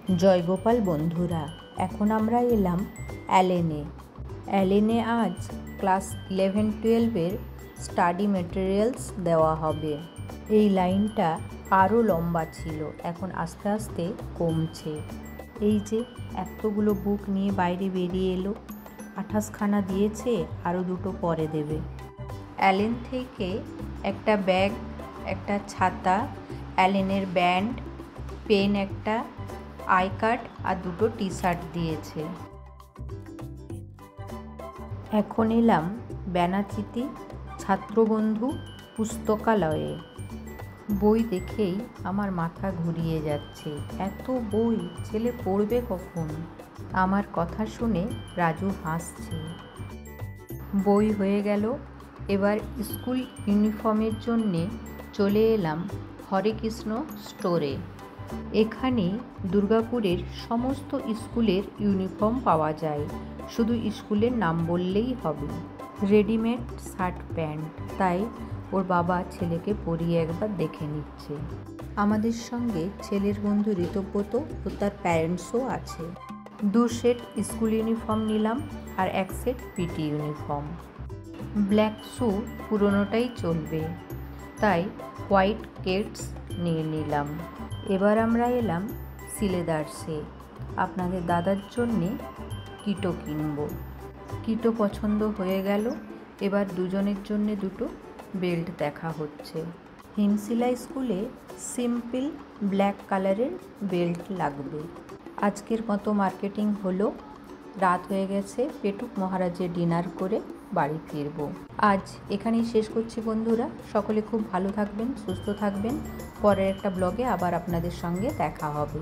জয়গোপাল বন্ধুরা, এখন আমরা এলাম অ্যালেনে আজ ক্লাস 11-12-এর স্টাডি মেটেরিয়ালস দেওয়া হবে। এই লাইনটা আরও লম্বা ছিল, এখন আস্তে আস্তে কমছে। এই যে এতগুলো বুক নিয়ে বাইরে বেরিয়ে এলো, 28খানা দিয়েছে, আরও 2টো পরে দেবে। অ্যালেন থেকে একটা ব্যাগ, একটা ছাতা, অ্যালেনের ব্যান্ড, পেন একটা, আই কার্ড আর 2টো টি-শার্ট দিয়েছে। এখন এলাম ব্যানাচিতি ছাত্রবন্ধু পুস্তকালয়ে। বই দেখেই আমার মাথা ঘুরিয়ে যাচ্ছে, এত বই ছেলে পড়বে কখন? আমার কথা শুনে রাজু হাসছে। বই হয়ে গেল, এবার স্কুল ইউনিফর্মের জন্যে চলে এলাম হরেকৃষ্ণ স্টোরে। এখানে দুর্গাপুরের সমস্ত স্কুলের ইউনিফর্ম পাওয়া যায়, শুধু স্কুলের নাম বললেই হবে। রেডিমেড শার্ট প্যান্ট, তাই ওর বাবা ছেলেকে পরিয়ে একবার দেখে নিচ্ছে। আমাদের সঙ্গে ছেলের বন্ধু ঋতব্রত ও তার প্যারেন্টসও আছে। 2 সেট স্কুল ইউনিফর্ম নিলাম আর 1 set PT uniform. Black shoe পুরোনোটাই চলবে, তাই হোয়াইট কেটস নিয়ে নিলাম। এবার আমরা এলাম সিলেদার্সে। আপনাদের দাদার জন্যে কিটো কিনবো। কিটো পছন্দ হয়ে গেল, এবার দুজনের জন্যে 2টো বেল্ট দেখা হচ্ছে। হিমশিলা স্কুলে সিম্পল ব্ল্যাক কালারের বেল্ট লাগবে। আজকের মতো মার্কেটিং হলো, রাত হয়ে গেছে, পেটুক মহারাজে ডিনার করে বাড়ি ফিরবো। আজ এখানেই শেষ করছি বন্ধুরা, সকলে খুব ভালো থাকবেন, সুস্থ থাকবেন। পরের একটা ব্লগে আবার আপনাদের সঙ্গে দেখা হবে।